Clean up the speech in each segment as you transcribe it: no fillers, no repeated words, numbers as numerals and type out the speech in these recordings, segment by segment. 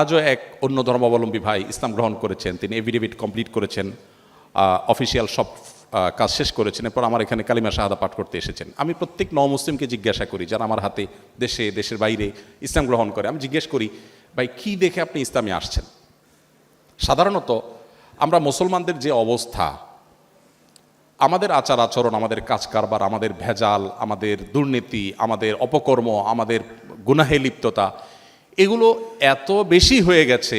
আজও এক অন্য ধর্মাবলম্বী ভাই ইসলাম গ্রহণ করেছেন, তিনি এফিডেভিট কমপ্লিট করেছেন, অফিসিয়াল সব কাজ শেষ করেছেন, এরপর আমার এখানে কালিমা শাহাদা পাঠ করতে এসেছেন। আমি প্রত্যেক মুসলিমকে জিজ্ঞাসা করি, যারা আমার হাতে দেশে দেশের বাইরে ইসলাম গ্রহণ করে, আমি জিজ্ঞেস করি, ভাই কী দেখে আপনি ইসলামে আসছেন? সাধারণত আমরা মুসলমানদের যে অবস্থা, আমাদের আচার আচরণ, আমাদের কাজ কারবার, আমাদের ভেজাল, আমাদের দুর্নীতি, আমাদের অপকর্ম, আমাদের গুনাহে লিপ্ততা, এগুলো এত বেশি হয়ে গেছে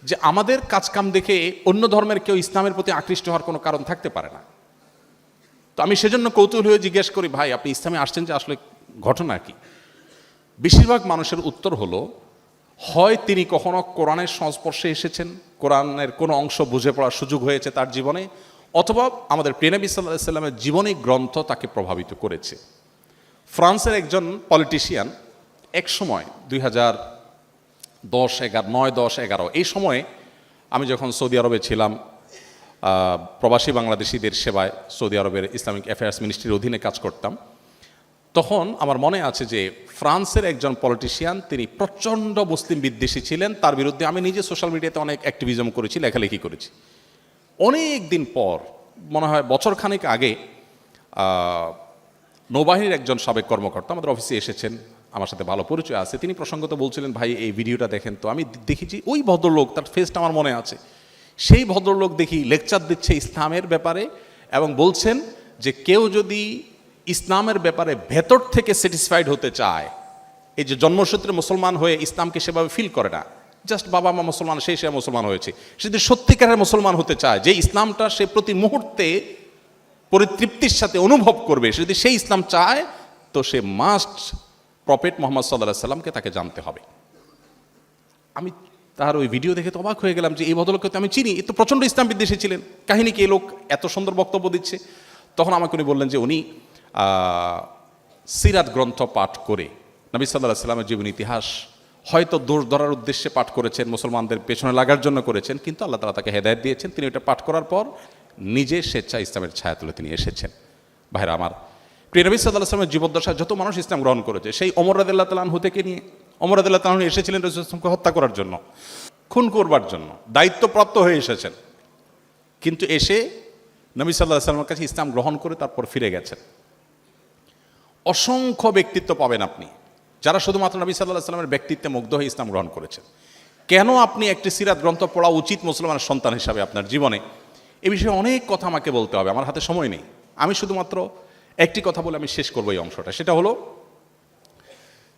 যে আমাদের কাজকাম দেখে অন্য ধর্মের কেউ ইসলামের প্রতি আকৃষ্ট হওয়ার কোনো কারণ থাকতে পারে না। তো আমি সেজন্য কৌতূহল হয়ে জিজ্ঞেস করি, ভাই আপনি ইসলামে আসছেন যে আসলে ঘটনা কি? বেশিরভাগ মানুষের উত্তর হলো, হয় তিনি কখনো কোরআনের সংস্পর্শে এসেছেন, কোরআনের কোনো অংশ বুঝে পড়ার সুযোগ হয়েছে তার জীবনে, অথবা আমাদের প্রিয় নবী সাল্লাল্লাহু আলাইহি সাল্লামের জীবনী গ্রন্থ তাকে প্রভাবিত করেছে। ফ্রান্সের একজন পলিটিশিয়ান এক সময় 2010-11 এই সময়ে, আমি যখন সৌদি আরবে ছিলাম প্রবাসী বাংলাদেশিদের সেবায়, সৌদি আরবের ইসলামিক অ্যাফেয়ার্স মিনিস্ট্রির অধীনে কাজ করতাম, তখন আমার মনে আছে যে ফ্রান্সের একজন পলিটিশিয়ান, তিনি প্রচণ্ড মুসলিম বিদ্বেষী ছিলেন। তার বিরুদ্ধে আমি নিজে সোশ্যাল মিডিয়াতে অনেক অ্যাক্টিভিজম করেছি, লেখালেখি করেছি। অনেক দিন পর, মনে হয় বছরখানেক আগে, নৌবাহিনীর একজন সাবেক কর্মকর্তা আমাদের অফিসে এসেছেন, আমার সাথে ভালো পরিচয় আছে। তিনি প্রসঙ্গত বলছিলেন, ভাই এই ভিডিওটা দেখেন তো। আমি দেখেছি ওই ভদ্রলোক, তার ফেসটা আমার মনে আছে, সেই ভদ্রলোক দেখি লেকচার দিচ্ছে ইসলামের ব্যাপারে, এবং বলছেন যে কেউ যদি ইসলামের ব্যাপারে ভেতর থেকে স্যাটিসফাইড হতে চায়, এই যে জন্মসূত্রে মুসলমান হয়ে ইসলামকে সেভাবে ফিল করে না, জাস্ট বাবা মা মুসলমান, সে মুসলমান হয়েছে, সে যদি সত্যিকারের মুসলমান হতে চায়, যে ইসলামটা সে প্রতি মুহূর্তে পরিতৃপ্তির সাথে অনুভব করবে, সে যদি সেই ইসলাম চায়, তো সে মাস্ট প্রফেট মুহাম্মদ সাল্লাল্লাহু আলাইহি সাল্লামকে তাকে জানতে হবে। আমি তার ওই ভিডিও দেখে তো অবাক হয়ে গেলাম যে এই ভদ্রলোককে তো আমি চিনি, এ তো প্রচণ্ড ইসলাম বিদ্বেষী ছিলেন, কাহিনী কি এই লোক এত সুন্দর বক্তব্য দিচ্ছে? তখন আমাকে উনি বললেন যে উনি সিরাত গ্রন্থ পাঠ করে নবী সাল্লাল্লাহু আলাইহি সাল্লামের জীবন ইতিহাস হয়তো দোষ ধরার উদ্দেশ্যে পাঠ করেছেন, মুসলমানদের পেছনে লাগার জন্য করেছেন, কিন্তু আল্লাহ তাআলা তাকে হেদায়েত দিয়েছেন। তিনি এটা পাঠ করার পর নিজে স্বেচ্ছা ইসলামের ছায়া তুলে তিনি এসেছেন। ভাইরা আমার, প্রিয় নবী সাল্লাল্লাহু আলাইহি সাল্লামের জীবদ্দশায় যত মানুষ ইসলাম গ্রহণ করেছে, সেই ওমর রাদিয়াল্লাহু তাআলা আনহু থেকে নিয়ে, ওমর রাদিয়াল্লাহু তাআলা আনহু এসেছিলেন রাসূলুল্লাহ সাল্লাল্লাহু আলাইহি ওয়াসাল্লামকে হত্যা করার জন্য, খুন করবার জন্য, দায়িত্বপ্রাপ্ত হয়ে এসেছেন, কিন্তু এসে নবী সাল্লাল্লাহু আলাইহি ওয়াসাল্লামের কাছে ইসলাম গ্রহণ করে তারপর ফিরে গেছেন। অসংখ্য ব্যক্তিত্ব পাবেন আপনি, যারা শুধুমাত্র নবী সাল্লাল্লাহু আলাইহি ওয়াসাল্লামের ব্যক্তিত্বে মুগ্ধ হয়ে ইসলাম গ্রহণ করেছেন। কেন আপনি একটি সিরাত গ্রন্থ পড়া উচিত মুসলমানের সন্তান হিসাবে আপনার জীবনে, এ বিষয়ে অনেক কথা আমাকে বলতে হবে, আমার হাতে সময় নেই। আমি শুধুমাত্র একটি কথা বলে আমি শেষ করবো এই অংশটা। সেটা হলো,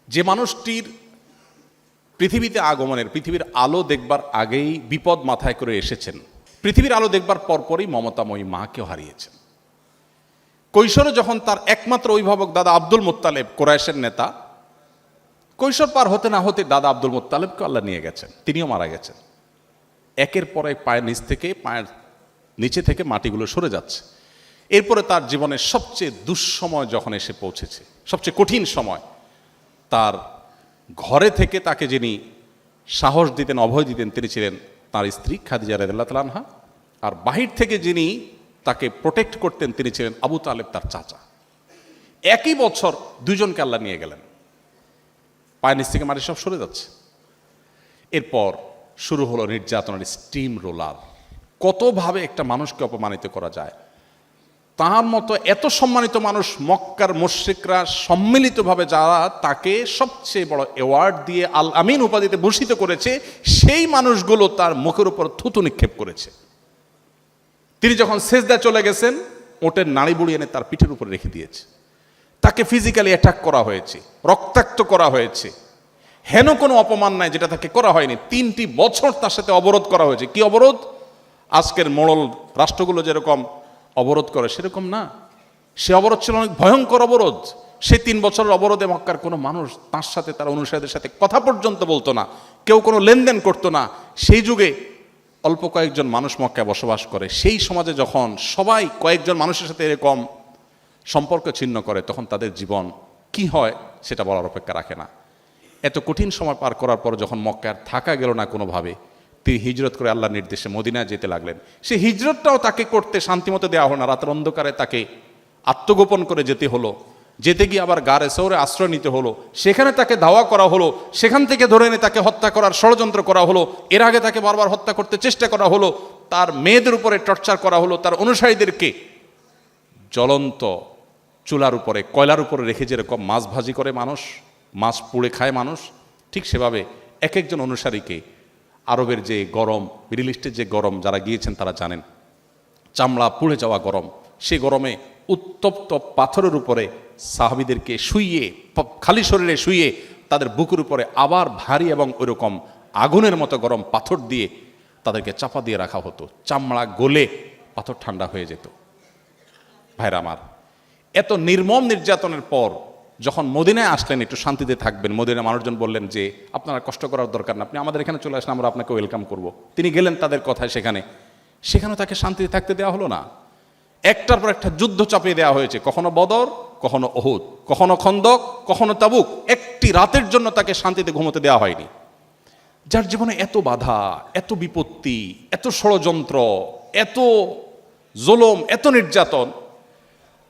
যে মানুষটির পৃথিবীতে আগমনের, পৃথিবীর আলো দেখবার আগেই বিপদ মাথায় করে এসেছেন, পৃথিবীর আলো দেখবার পরপরই মমতাময়ী মাকেও হারিয়েছেন। কৈশোরে যখন তার একমাত্র অভিভাবক দাদা আব্দুল মুত্তালেব, কোরাইশের নেতা, কৈশোর পার হতে না হতে দাদা আব্দুল মুত্তালেবকে আল্লাহ নিয়ে গেছেন, তিনিও মারা গেছেন। একের পর এক পায়ের নিচে থেকে মাটিগুলো সরে যাচ্ছে। এরপরে তার জীবনের সবচেয়ে দুঃসময় যখন এসে পৌঁছেছে, সবচেয়ে কঠিন সময়, তার ঘরে থেকে তাকে যিনি সাহস দিতেন, অভয় দিতেন, তিনি ছিলেন তার স্ত্রী খাদিজা রাদিয়াল্লাহু তাআলা আনহা। আর বাহির থেকে যিনি তাকে প্রোটেক্ট করতেন, তিনি ছিলেন আবু তালেব, তার চাচা। একই বছর দুজনকে আল্লাহ নিয়ে গেলেন, পায়ের নিচ থেকে মাটি সব সরে যাচ্ছে। এরপর শুরু হলো নির্যাতনের স্টিম রোলার। কতভাবে একটা মানুষকে অপমানিত করা যায়। তার মতো এত সম্মানিত মানুষ, মক্কার মুশরিকরা সম্মিলিতভাবে যারা তাকে সবচেয়ে বড় অ্যাওয়ার্ড দিয়ে আল আমিন উপাধিতে ভূষিত করেছে, সেই মানুষগুলো তার মুখের উপর থুতু নিক্ষেপ করেছে। তিনি যখন সেজদায় চলে গেছেন, ওটের নাড়ি বুড়ি এনে তার পিঠের উপরে রেখে দিয়েছে। তাকে ফিজিক্যালি অ্যাটাক করা হয়েছে, রক্তাক্ত করা হয়েছে। হেন কোনো অপমান নাই যেটা তাকে করা হয়নি। 3টি বছর তার সাথে অবরোধ করা হয়েছে। কি অবরোধ? আজকের মোড়ল রাষ্ট্রগুলো যেরকম অবরোধ করে সেরকম না, সে অবরোধ ছিল অনেক ভয়ঙ্কর অবরোধ। সে 3 বছরের অবরোধে মক্কার কোনো মানুষ তার সাথে, তার অনুসারীদের সাথে কথা পর্যন্ত বলতো না, কেউ কোনো লেনদেন করতো না। সেই যুগে অল্প কয়েকজন মানুষ মক্কায় বসবাস করে। সেই সমাজে যখন সবাই কয়েকজন মানুষের সাথে এরকম সম্পর্ক ছিন্ন করে, তখন তাদের জীবন কি হয় সেটা বলার অপেক্ষা রাখে না। এত কঠিন সময় পার করার পর যখন মক্কায় থাকা গেল না কোনোভাবে, তিনি হিজরত করে আল্লাহর নির্দেশে মদিনায় যেতে লাগলেন। সেই হিজরতটাও তাকে করতে শান্তিমতো দেওয়া হলো না। রাতের অন্ধকারে তাকে আত্মগোপন করে যেতে হলো। যেতে গিয়ে আবার গারে সৌরে আশ্রয় নিতে হলো, সেখানে তাকে ধাওয়া করা হলো, সেখান থেকে ধরে এনে তাকে হত্যা করার ষড়যন্ত্র করা হলো, এর আগে তাকে বারবার হত্যা করতে চেষ্টা করা হলো, তার মেয়েদের উপরে টর্চার করা হলো, তার অনুসারীদেরকে জ্বলন্ত চুলার উপরে, কয়লার উপরে রেখে যেরকম মাছ ভাজি করে মানুষ, মাছ পুড়ে খায় মানুষ, ঠিক সেভাবে এক একজন অনুসারীকে আরবের যে গরম, মিডল ইস্টের যে গরম, যারা গিয়েছেন তারা জানেন, চামড়া পুড়ে যাওয়া গরম, সেই গরমে উত্তপ্ত পাথরের উপরে সাহাবীদেরকে শুইয়ে, খালি শরীরে শুইয়ে তাদের বুকের উপরে আবার ভারী এবং ওইরকম আগুনের মতো গরম পাথর দিয়ে তাদেরকে চাপা দিয়ে রাখা হতো, চামড়া গলে পাথর ঠান্ডা হয়ে যেত। ভাইরা আমার, এত নির্মম নির্যাতনের পর যখন মদিনায় আসলেন একটু শান্তিতে থাকবেন, মদিনায় মানুষজন বললেন যে আপনারা কষ্ট করার দরকার না, আপনি আমাদের এখানে চলে আসলে আমরা আপনাকে ওয়েলকাম করব। তিনি গেলেন তাদের কথায়, সেখানেও তাকে শান্তিতে থাকতে দেওয়া হলো না। একটার পর একটা যুদ্ধ চাপিয়ে দেওয়া হয়েছে, কখনো বদর, কখনো ওহুদ, কখনো খন্দক, কখনো তাবুক। একটি রাতের জন্য তাকে শান্তিতে ঘুমোতে দেওয়া হয়নি। যার জীবনে এত বাধা, এত বিপত্তি, এত ষড়যন্ত্র, এত জুলুম, এত নির্যাতন,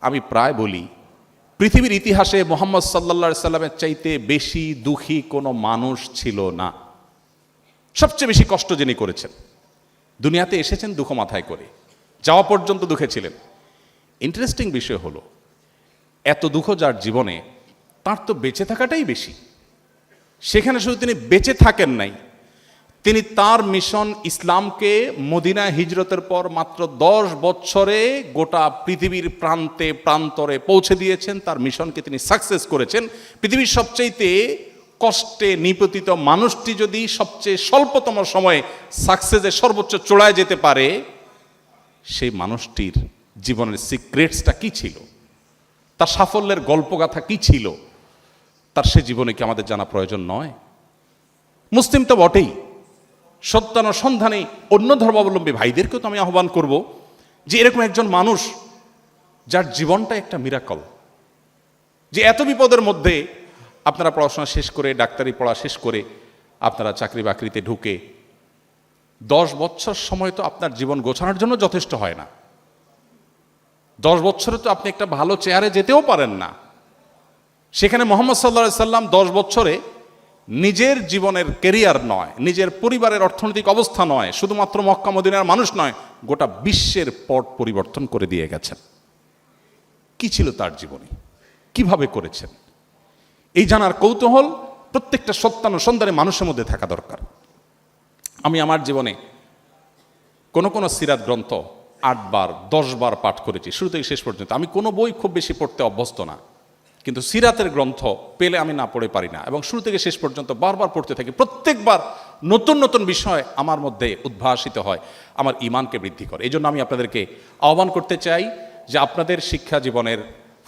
আমি প্রায় বলি পৃথিবীর ইতিহাসে মুহাম্মদ সাল্লাল্লাহু সাল্লামের চাইতে বেশি দুঃখী কোনো মানুষ ছিল না। সবচেয়ে বেশি কষ্ট যিনি করেছেন, দুনিয়াতে এসেছেন দুঃখ মাথায় করে, যাওয়া পর্যন্ত দুঃখে ছিলেন। ইন্টারেস্টিং বিষয় হলো, এত দুঃখ যার জীবনে, তার তো বেঁচে থাকাটাই বেশি। সেখানে শুধু তিনি বেঁচে থাকেন নাই, তিনি তার মিশন ইসলামকে মদিনায় হিজরতের পর মাত্র 10 বছরে গোটা পৃথিবীর প্রান্তে প্রান্তরে পৌঁছে দিয়েছেন। তার মিশনকে তিনি সাকসেস করেছেন। পৃথিবীর সবচেয়ে কষ্টে নিপতিত মানুষটি যদি সবচেয়ে স্বল্পতম সময়ে সাকসেসের সর্বোচ্চ চূড়ায় যেতে পারে, সেই মানুষটির জীবনের সিক্রেটসটা কি ছিল, তার সাফল্যের গল্পগাথা কি ছিল, তার সে জীবনে কি আমাদের জানা প্রয়োজন নয়? মুসলিম তো বটেই, সত্যানুসন্ধানে অন্য ধর্মাবলম্বী ভাইদেরকেও তো আমি আহ্বান করব যে এরকম একজন মানুষ যার জীবনটা একটা মিরাকল, যে এত বিপদের মধ্যে আপনারা পড়াশোনা শেষ করে, ডাক্তারি পড়া শেষ করে আপনারা চাকরি বাকরিতে ঢুকে 10 বছর সময় তো আপনার জীবন গোছানোর জন্য যথেষ্ট হয় না। 10 বছরে তো আপনি একটা ভালো চেয়ারে যেতেও পারেন না। সেখানে মুহাম্মদ সাল্লাল্লাহু আলাইহি সাল্লাম 10 বছরে নিজের জীবনের ক্যারিয়ার নয়, নিজের পরিবারের অর্থনৈতিক অবস্থা নয়, শুধুমাত্র মক্কা মদিনার মানুষ নয়, গোটা বিশ্বের পট পরিবর্তন করে দিয়ে গেছেন। কি ছিল তার জীবনে, কিভাবে করেছেন, এই জানার কৌতূহল প্রত্যেকটা সত্যানুসন্ধানে মানুষের মধ্যে থাকা দরকার। আমি আমার জীবনে কোন সিরাত গ্রন্থ 8 বার 10 বার পাঠ করেছি, শুরু থেকে শেষ পর্যন্ত। আমি কোনো বই খুব বেশি পড়তে অভ্যস্ত না, কিন্তু সিরাতের গ্রন্থ পেলে আমি না পড়ে পারি না, এবং শুরু থেকে শেষ পর্যন্ত বারবার পড়তে থাকি। প্রত্যেকবার নতুন নতুন বিষয় আমার মধ্যে উদ্ভাসিত হয়, আমার ঈমানকে বৃদ্ধি করে। এই জন্য আমি আপনাদেরকে আহ্বান করতে চাই যে আপনাদের শিক্ষা জীবনের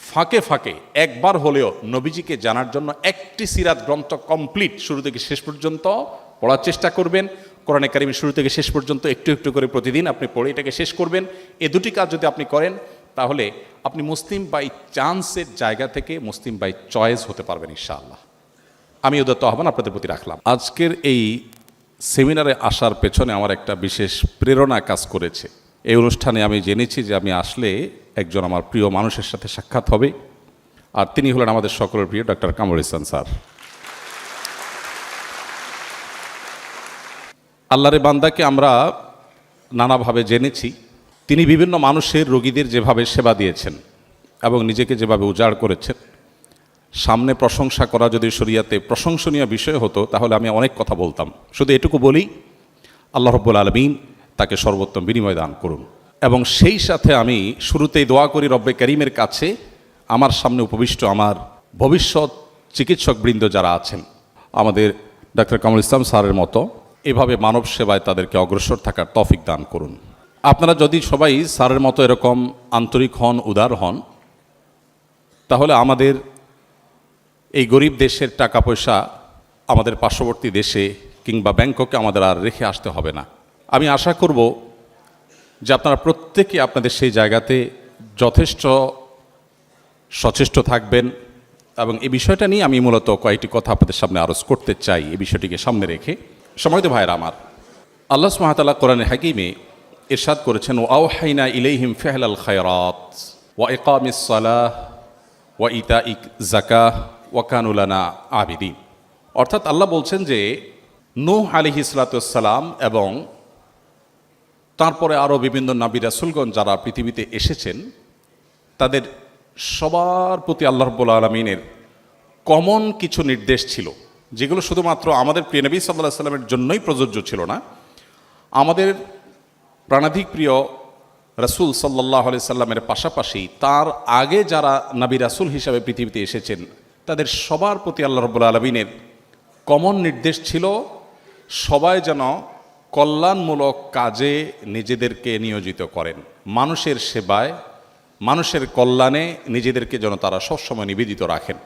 ফাঁকে ফাঁকে একবার হলেও নবীজিকে জানার জন্য একটি সিরাত গ্রন্থ কমপ্লিট শুরু থেকে শেষ পর্যন্ত পড়ার চেষ্টা করবেন। কোরআনে কারিমের শুরু থেকে শেষ পর্যন্ত একটু একটু করে প্রতিদিন আপনি পড়ে এটাকে শেষ করবেন। এই দুটি কাজ যদি আপনি করেন, তাহলে আপনি মুসলিম বাই চান্সের জায়গা থেকে মুসলিম বাই চয়েস হতে পারবেন ইনশাআল্লাহ। আমি উদাত্ত আহ্বান আপনাদের প্রতি রাখলাম। আজকের এই সেমিনারে আসার পেছনে আমার একটা বিশেষ প্রেরণা কাজ করেছে। এই অনুষ্ঠানে আমি জেনেছি যে আমি আসলে একজন আমার প্রিয় মানুষের সাথে সাক্ষাৎ হবে, আর তিনি হলেন আমাদের সকলের প্রিয় ডক্টর কামরুল ইহসান স্যার। আল্লাহরে বান্দাকে আমরা নানাভাবে জেনেছি। তিনি বিভিন্ন মানুষের, রোগীদের যেভাবে সেবা দিয়েছেন এবং নিজেকে যেভাবে উজাড় করেছেন, সামনে প্রশংসা করা যদি শরিয়াতে প্রশংসনীয় বিষয় হতো তাহলে আমি অনেক কথা বলতাম। শুধু এটুকু বলি, আল্লাহ রাব্বুল আলামিন তাকে সর্বোত্তম বিনিময় দান করুন। এবং সেই সাথে আমি শুরুতেই দোয়া করি রব্বে কারীমের কাছে, আমার সামনে উপবিষ্ট আমার ভবিষ্যৎ চিকিৎসকবৃন্দ যারা আছেন, আমাদের ডক্টর কামরুল ইসলাম স্যারের মতো এভাবে মানব সেবায় তাদেরকে অগ্রসর থাকার তৌফিক দান করুন। আপনারা যদি সবাই স্যারের মতো এরকম আন্তরিক হন, উদার হন, তাহলে আমাদের এই গরিব দেশের টাকা পয়সা আমাদের পার্শ্ববর্তী দেশে কিংবা ব্যাংককে আমাদের আর রেখে আসতে হবে না। আমি আশা করব যে আপনারা প্রত্যেকে আপনাদের সেই জায়গাতে যথেষ্ট সচেষ্ট থাকবেন, এবং এই বিষয়টা নিয়ে আমি মূলত কয়েকটি কথা আপনাদের সামনে আরজ করতে চাই। এই বিষয়টিকে সামনে রেখে, সম্মানিত ভাইরা আমার, আল্লাহ সুবহানাহু ওয়া তাআলা কোরআনে হাকিমে ইরশাদ করেছেন, ওয়া আওহাইনা ইলাইহিম ফি'লাল খায়রাত ওয়া ইকামিস সালাহ ওয়া ইতা ইক জাকা ওয়াকানুলানা আবিদিন। অর্থাৎ আল্লাহ বলছেন যে নূহ আলাইহিসসালাম এবং তারপরে আরও বিভিন্ন নবী রাসূলগণ যারা পৃথিবীতে এসেছেন, তাদের সবার প্রতি আল্লাহ রাব্বুল আলামিনের কমন কিছু নির্দেশ ছিল, যেগুলো শুধুমাত্র আমাদের প্রিয় নবী সাল্লাল্লাহু আলাইহি সাল্লামের জন্যই প্রযোজ্য ছিল না। আমাদের প্রাণাধিক প্রিয় রাসূল সাল্লাল্লাহু আলাইহি সাল্লামের পাশাপাশি তার আগে যারা নবী রাসূল হিসাবে পৃথিবীতে এসেছেন, তাদের সবার প্রতি আল্লাহ রাব্বুল আলামিনের কমন নির্দেশ ছিল সবাই যেন কল্যাণমূলক কাজে নিজেদেরকে নিয়োজিত করেন, মানুষের সেবায়, মানুষের কল্যাণে নিজেদেরকে যেন তারা সবসময় নিবেদিত রাখেন।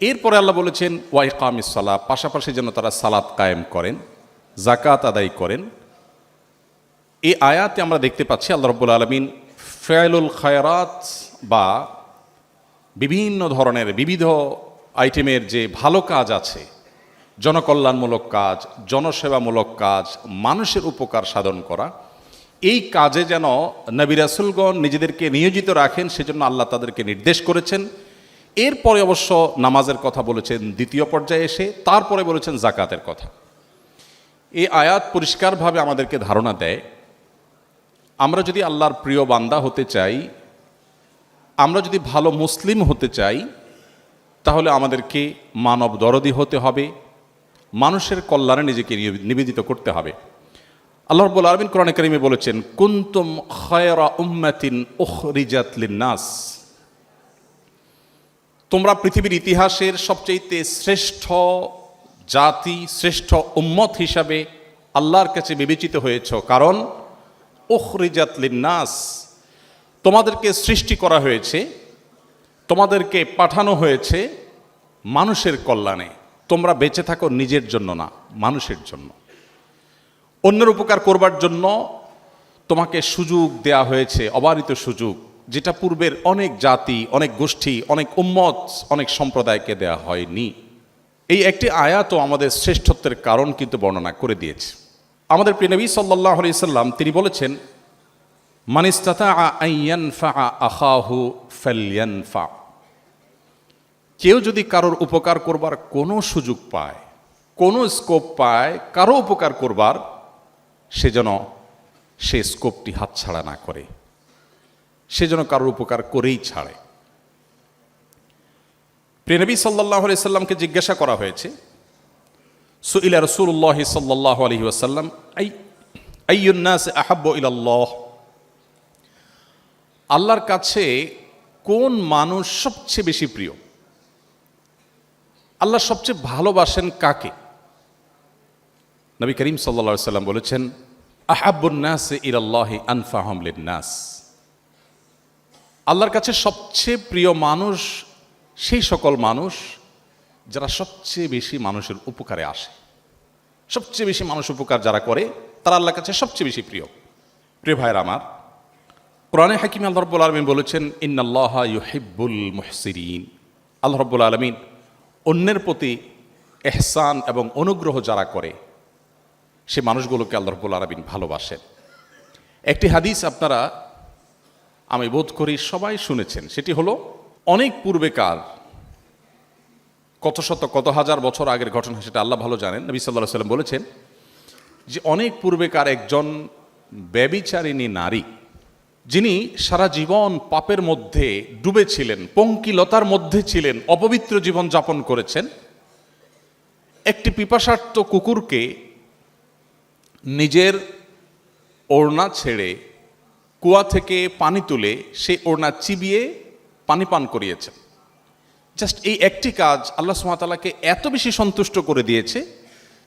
এরপরে আল্লাহ বলেছেন ওয়া ইকামিস সালাহ, পাশাপাশি যেন তারা সালাত কায়েম করেন, যাকাত আদায় করেন। এই আয়াতে আমরা দেখতে পাচ্ছি আল্লাহ রাব্বুল আলামিন ফেয়ালুল খায়রাত বা বিভিন্ন ধরনের বিবিধ আইটেমের যে ভালো কাজ আছে, জনকল্যাণমূলক কাজ, জনসেবামূলক কাজ, মানুষের উপকার সাধন করা, এই কাজে যেন নবী রাসূলগণ নিজেদেরকে নিয়োজিত রাখেন, সেজন্য আল্লাহ তাদেরকে নির্দেশ করেছেন। এরপরে অবশ্য নামাজের কথা বলেছেন দ্বিতীয় পর্যায়ে এসে, তারপরে বলেছেন যাকাতের কথা। এই আয়াত পরিষ্কারভাবে আমাদেরকে ধারণা দেয়, আমরা যদি আল্লাহর প্রিয় বান্দা হতে চাই, আমরা যদি ভালো মুসলিম হতে চাই, তাহলে আমাদেরকে মানব দরদী হতে হবে, মানুষের কল্যাণে নিজেকে নিবেদিত করতে হবে। আল্লাহ রাব্বুল আলামিন কোরআনে কারিমে বলেছেন কুনতুম খায়রা উম্মাতিন উখরিজাত লিন-নাস, তোমরা পৃথিবীর ইতিহাসের সবচেয়ে শ্রেষ্ঠ জাতি, শ্রেষ্ঠ উম্মত হিসাবে আল্লাহর কাছে বিবেচিত হয়েছ, কারণ উখরিজাত লিন-নাস, তোমাদেরকে সৃষ্টি করা হয়েছে, তোমাদেরকে পাঠানো হয়েছে মানুষের কল্যাণে। তোমরা বেঁচে থাকো নিজের জন্য না, মানুষের জন্য, অন্যের উপকার করবার জন্য তোমাকে সুযোগ দেয়া হয়েছে, অবারিত সুযোগ, যেটা পূর্বের অনেক জাতি, অনেক গোষ্ঠী, অনেক উম্মত, অনেক সম্প্রদায়কে দেয়া হয়নি। এই একটি আয়াতও আমাদের শ্রেষ্ঠত্বের কারণ কিন্তু বর্ণনা করে দিয়েছে। আমাদের প্রিয় নবী সাল্লাল্লাহু আলাইহি সাল্লাম তিনি বলেছেন মান ইসতাতাআ আন ইয়ানফা আখাহু ফালইয়ানফা, কেউ যদি কারোর উপকার করবার কোনো সুযোগ পায়, কোনো স্কোপ পায় কারো উপকার করবার, সে যেন সে স্কোপটি হাতছাড়া না করে, সে যেন কারোর উপকার করেই ছাড়ে। প্রিয় নবী সাল্লাল্লাহু আলাইহি সাল্লামকে জিজ্ঞাসা করা হয়েছে, সুইলা রাসূলুল্লাহ সাল্লাল্লাহু আলাইহি ওয়াসাল্লাম আইয়ুন নাস আহাব্বু ইলাল্লাহ, আল্লাহর কাছে কোন মানুষ সবচেয়ে বেশি প্রিয়, আল্লাহ সবচেয়ে ভালোবাসেন কাকে? নবী করিম সাল্লাল্লাহু আলাইহি সাল্লাম বলেছেন আহাব্বুন নাস ইলাল্লাহি আনফাহুম লিন-নাস, আল্লাহর কাছে সবচেয়ে প্রিয় মানুষ সেই সকল মানুষ যারা সবচেয়ে বেশি মানুষের উপকারে আসে, সবচেয়ে বেশি মানুষ উপকার যারা করে, তারা আল্লাহর কাছে সবচেয়ে বেশি প্রিয়। প্রিয় ভাইরা আমার, কোরআনে হাকিমে আল্লাহ রাব্বুল আলামিন বলেছেন ইন্নাল্লাহা ইউহিব্বুল মুহসিনিন, আল্লাহ রাব্বুল আলামিন অন্যের প্রতি ইহসান এবং অনুগ্রহ যারা করে সে মানুষগুলোকে আল্লাহ রাব্বুল আলামিন ভালোবাসেন। একটি হাদিস আপনারা আমি বোধ করি সবাই শুনেছেন, সেটি হলো অনেক পূর্বেকার, কত শত কত হাজার বছর আগের ঘটনা, সেটা আল্লাহ ভালো জানেন। নবী সাল্লাল্লাহু আলাইহি সাল্লাম বলেছেন যে অনেক পূর্বেকার একজন ব্যভিচারিণী নারী, যিনি সারা জীবন পাপের মধ্যে ডুবেছিলেন, পঙ্কিলতার মধ্যে ছিলেন, অপবিত্র জীবন যাপন করেছেন, একটি পিপাসার্ত কুকুরকে নিজের ওড়না ছেড়ে কুয়া থেকে পানি তুলে সেই ওড়না চিবিয়ে পানি পান করিয়েছেন। জাস্ট এই একটি কাজ আল্লাহ সুবহানাহু ওয়া তাআলাকে এত বেশি সন্তুষ্ট করে দিয়েছে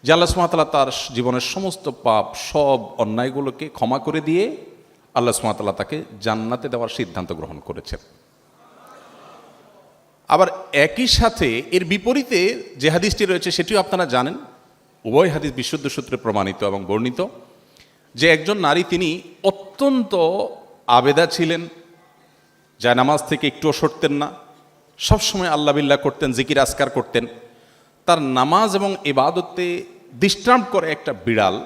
যে আল্লাহ সুবহানাহু ওয়া তাআলা তার জীবনের সমস্ত পাপ, সব অন্যায়গুলোকে ক্ষমা করে দিয়ে আল্লাহ সুবহানাহু ওয়া তাআলা তাকে জান্নাতে দেওয়ার সিদ্ধান্ত গ্রহণ করেছেন। আবার একই সাথে এর বিপরীতে যে হাদিসটি রয়েছে সেটিও আপনারা জানেন, উভয় হাদিস বিশুদ্ধ সূত্রে প্রমাণিত এবং বর্ণিত, যে একজন নারী তিনি অত্যন্ত আবেদা ছিলেন, জায়নামাজ থেকে একটুও সরতেন না, সবসময় আল্লাহ বিল্লাহ করতেন, জিকির আজকার করতেন। তার নামাজ এবং ইবাদতে ডিস্টার্ব করে একটা বিড়াল,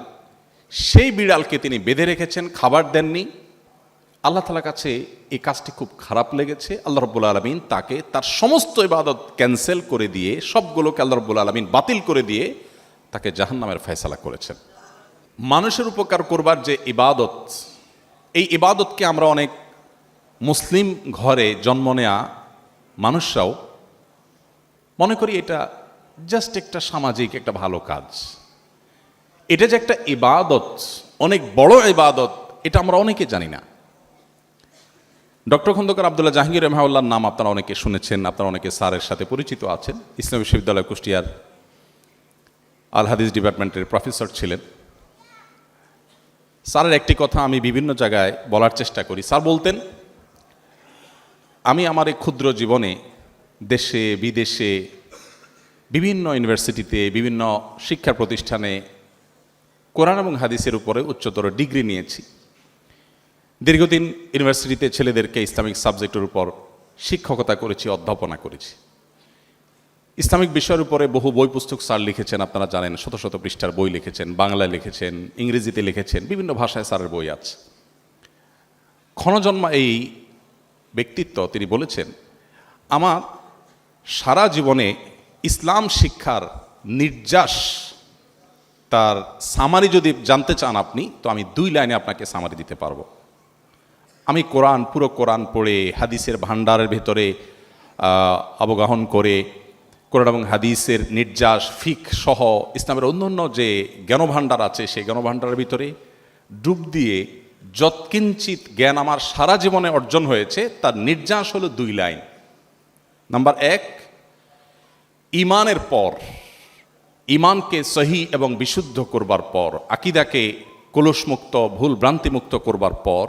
সেই বিড়ালকে তিনি বেঁধে রেখেছেন, খাবার দেননি, আল্লাহ তাআলার কাছে এই কাজটি খুব খারাপ লেগেছে। আল্লাহ রাব্বুল আলামিন তাকে তার সমস্ত ইবাদত ক্যান্সেল করে দিয়ে, সবগুলোকে আল্লাহ রাব্বুল আলামিন বাতিল করে দিয়ে তাকে জাহান্নামের ফয়সালা করেছেন। মানুষের উপকার করবার যে ইবাদত, এই ইবাদতকে আমরা অনেক মুসলিম ঘরে জন্ম নেয়া মানুষরাও মনে করি এটা জাস্ট একটা সামাজিক একটা ভালো কাজ। এটা যে একটা ইবাদত, অনেক বড় ইবাদত, এটা আমরা অনেকে জানি না। ডক্টর খন্দকার আব্দুল্লাহ জাহাঙ্গীর রহমাউল্লাহর নাম আপনারা অনেকে শুনেছেন, আপনারা অনেকে স্যারের সাথে পরিচিত আছেন। ইসলামী বিশ্ববিদ্যালয় কুষ্টিয়ার আল হাদিস ডিপার্টমেন্টের প্রফেসর ছিলেন। স্যারের একটি কথা আমি বিভিন্ন জায়গায় বলার চেষ্টা করি। স্যার বলতেন, আমি আমার এই ক্ষুদ্র জীবনে দেশে বিদেশে বিভিন্ন ইউনিভার্সিটিতে, বিভিন্ন শিক্ষা প্রতিষ্ঠানে কোরআন এবং হাদিসের উপরে উচ্চতর ডিগ্রি নিয়েছি। দীর্ঘদিন ইউনিভার্সিটিতে ছেলেদেরকে ইসলামিক সাবজেক্টের উপর শিক্ষকতা করেছি, অধ্যাপনা করেছি। ইসলামিক বিষয়ের উপরে বহু বই পুস্তক স্যার লিখেছেন, আপনারা জানেন, শত শত পৃষ্ঠার বই লিখেছেন, বাংলায় লিখেছেন, ইংরেজিতে লিখেছেন, বিভিন্ন ভাষায় স্যারের বই আছে। ক্ষণজন্মা এই ব্যক্তিত্ব তিনি বলেছেন, আমার সারা জীবনে ইসলাম শিক্ষার নির্যাস, তার সামারি যদি জানতে চান আপনি, তো আমি 2 লাইনে আপনাকে সামারি দিতে পারবো। আমি কোরআন, পুরো কোরআন পড়ে হাদিসের ভাণ্ডারের ভেতরে অবগাহন করে কোরআন এবং হাদিসের নির্যাস, ফিক সহ ইসলামের অন্যান্য যে জ্ঞানভাণ্ডার আছে সেই জ্ঞানভাণ্ডারের ভিতরে ডুব দিয়ে যৎকিঞ্চিত জ্ঞান আমার সারা জীবনে অর্জন হয়েছে, তার নির্যাস হলো 2 লাইন। নাম্বার 1, ইমানের পর, ইমানকে সহি এবং বিশুদ্ধ করবার পর, আকীদাকে কলুষমুক্ত, ভুল ভ্রান্তিমুক্ত করবার পর,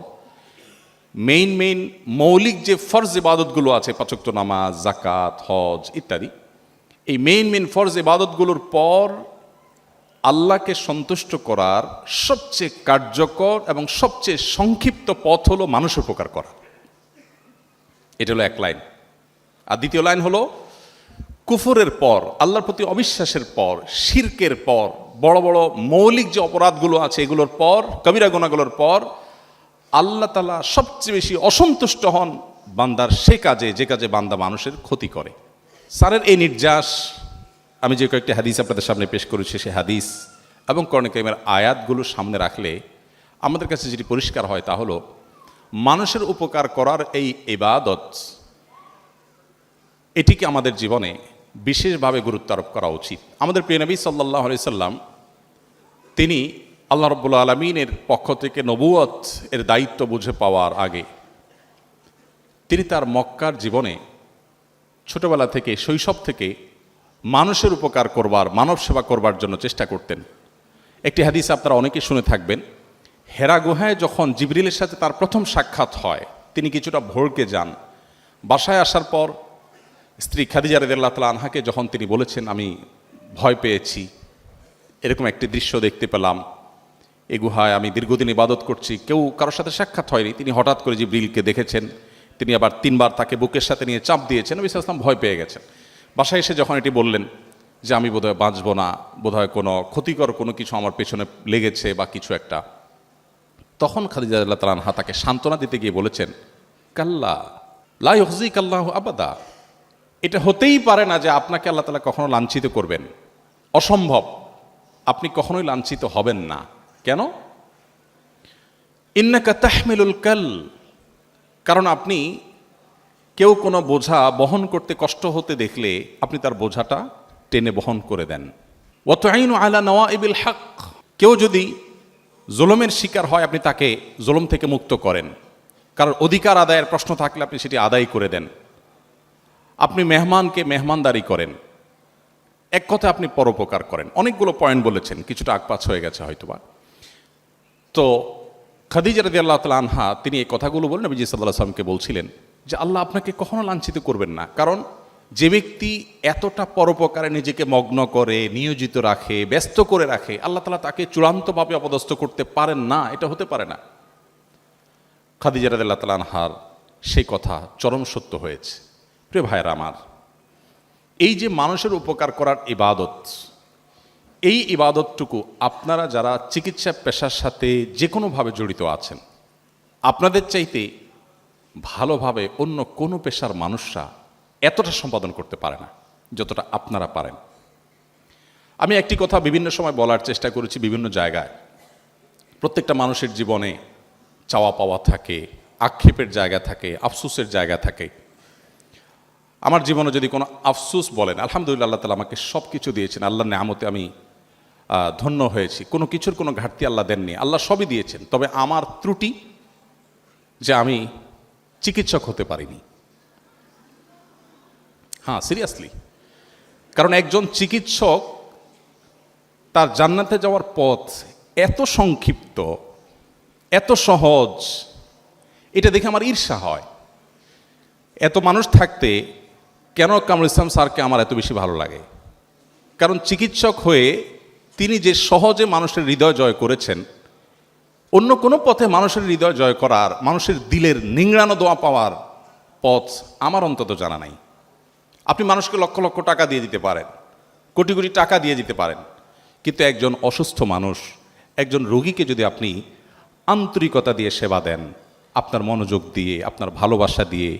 মেইন মৌলিক যে ফরজ ইবাদতগুলো আছে, 5 ওয়াক্ত নামাজ, যাকাত, হজ ইত্যাদি, এই মেইন ফরজ ইবাদতগুলোর পর আল্লাহকে সন্তুষ্ট করার সবচেয়ে কার্যকর এবং সবচেয়ে সংক্ষিপ্ত পথ হলো মানুষ উপকার করা। এটা হলো 1 লাইন। আর 2য় লাইন হলো, কুফরের পর, আল্লাহর প্রতি অবিশ্বাসের পর, শিরকের পর, বড় বড় মৌলিক যে অপরাধগুলো আছে এগুলোর পর, কবিরা গুনাহগুলোর পর আল্লাহ তাআলা সবচেয়ে বেশি অসন্তুষ্ট হন বান্দার সে কাজে, যে কাজে বান্দা মানুষের ক্ষতি করে। স্যারের এই নির্যাস আমি যে কয়েকটি হাদিস আপনাদের সামনে পেশ করেছি, সে হাদিস এবং কোরআন কারীমের আয়াতগুলো সামনে রাখলে আমাদের কাছে যেটি পরিষ্কার হয় তা হলো, মানুষের উপকার করার এই ইবাদত, এটিকে আমাদের জীবনে বিশেষভাবে গুরুত্ব আরোপ করা উচিত। আমাদের প্রিয় নবী সাল্লাল্লাহু আলাইহি সাল্লাম, তিনি আল্লাহ রাব্বুল আলামিনের পক্ষ থেকে নবুয়ত এর দায়িত্ব বুঝে পাওয়ার আগে তিনি তার মক্কার জীবনে ছোটবেলা থেকে, শৈশব থেকে মানুষের উপকার করবার, মানব সেবা করবার জন্য চেষ্টা করতেন। একটি হাদিস আপনারা অনেকেই শুনে থাকবেন, হেরা গুহায় যখন জিবরিলের সাথে তার প্রথম সাক্ষাৎ হয়, তিনি কিছুটা ভড়কে যান। বাসায় আসার পর স্ত্রী খাদিজা রাদিয়াল্লাহু তাআলা আনহাকে যখন তিনি বলেছেন, আমি ভয় পেয়েছি, এরকম একটি দৃশ্য দেখতে পেলাম, এই গুহায় আমি দীর্ঘদিন ইবাদত করছি, কেউ কারোর সাথে সাক্ষাৎ হয়নি, তিনি হঠাৎ করে জিবরিলকে দেখেছেন, তিনি আবার 3 বার তাকে বুকের সাথে নিয়ে চাপ দিয়েছেন, নবী সাল্লাল্লাহু আলাইহি ওয়াসাল্লাম ভয় পেয়ে গেছেন। বাসায় এসে যখন এটি বললেন যে আমি বোধহয় বাঁচব না, বোধহয় কোনো ক্ষতিকর কোনো কিছু আমার পেছনে লেগেছে বা কিছু একটা, তখন খাদিজা রাদিয়াল্লাহু তাআলা আনহা তাকে সান্ত্বনা দিতে গিয়ে বলেছেন, কাল্লা লা ইউখজিকাল্লাহু আবাদা, এটা হতেই পারে না যে আপনাকে আল্লাহ তাআলা কখনো লাঞ্ছিত করবেন, অসম্ভব, আপনি কখনোই লাঞ্ছিত হবেন না। কেন? ইন্নাকা তাহমিলুল কাল, কারণ আপনি কেউ কোনো বোঝা বহন করতে কষ্ট হতে দেখলে আপনি তার বোঝাটা টেনে বহন করে দেন। ওয়া তুঈনু আলা নওয়াইবিল হক, কেউ যদি জুলুমের শিকার হয় আপনি তাকে জুলুম থেকে মুক্ত করেন, কারণ অধিকার আদায়ের প্রশ্ন থাকলে আপনি সেটি আদায় করে দেন। আপনি মেহমানকে মেহমানদারি করেন, এক কথা আপনি পরোপকার করেন। অনেকগুলো পয়েন্ট বলেছেন, কিছুটা আগপাছ হয়ে গেছে হয়তোবা। তো খাদিজা রাদিয়াল্লাহু তাআলা আনহা তিনি এই কথাগুলো বলেন নবী সাল্লাল্লাহু আলাইহি ওয়াসাল্লামকে বলছিলেন যে আল্লাহ আপনাকে কখনো লাঞ্ছিত করবেন না, কারণ যে ব্যক্তি এতটা পরোপকারে নিজেকে মগ্ন করে, নিয়োজিত রাখে, ব্যস্ত করে রাখে, আল্লাহ তাআলা তাকে চূড়ান্তভাবে অপদস্থ করতে পারেন না, এটা হতে পারে না। খাদিজা রাদিয়াল্লাহু তাআলা আনহার সেই কথা চরম সত্য হয়েছে। প্রিয় ভাইরা আমার, এই যে মানুষের উপকার করার ইবাদত, এই ইবাদতটুকু আপনারা যারা চিকিৎসা পেশার সাথে যে কোনোভাবে জড়িত আছেন, আপনাদের চাইতে ভালোভাবে অন্য কোনো পেশার মানুষরা এতটা সম্পাদন করতে পারে না যতটা আপনারা পারেন। আমি একটি কথা বিভিন্ন সময় বলার চেষ্টা করেছি বিভিন্ন জায়গায়। প্রত্যেকটা মানুষের জীবনে চাওয়া পাওয়া থাকে, আক্ষেপের জায়গা থাকে, আফসোসের জায়গা থাকে। আমার জীবনে যদি কোনো আফসোস বলেন, আলহামদুলিল্লাহ আল্লাহ তাআলা আমাকে সব কিছু দিয়েছেন, আল্লাহর নেয়ামতে আমি ধন্য হয়েছি, কোনো কিছুর কোনো ঘাটতি আল্লাহ দেননি, আল্লাহ সবই দিয়েছেন। তবে আমার ত্রুটি যে আমি চিকিৎসক হতে পারিনি। হ্যাঁ, সিরিয়াসলি। কারণ একজন চিকিৎসক তার জান্নাতে যাওয়ার পথ এত সংক্ষিপ্ত, এত সহজ, এটা দেখে আমার ঈর্ষা হয়। এত মানুষ থাকতে কেন কামরুল ইসলাম স্যারকে আমার এত বেশি ভালো লাগে? কারণ চিকিৎসক হয়ে তিনি যে সহজে মানুষের হৃদয় জয় করেছেন, অন্য কোনো পথে মানুষের হৃদয় জয় করার, মানুষের দিলের নিংড়ানো দোয়া পাওয়ার পথ আমার অন্তত জানা নাই। আপনি মানুষকে লক্ষ লক্ষ টাকা দিয়ে দিতে পারেন, কোটি কোটি টাকা দিয়ে দিতে পারেন, কিন্তু একজন অসুস্থ মানুষ, একজন রোগীকে যদি আপনি আন্তরিকতা দিয়ে সেবা দেন, আপনার মনোযোগ দিয়ে, আপনার ভালোবাসা দিয়ে,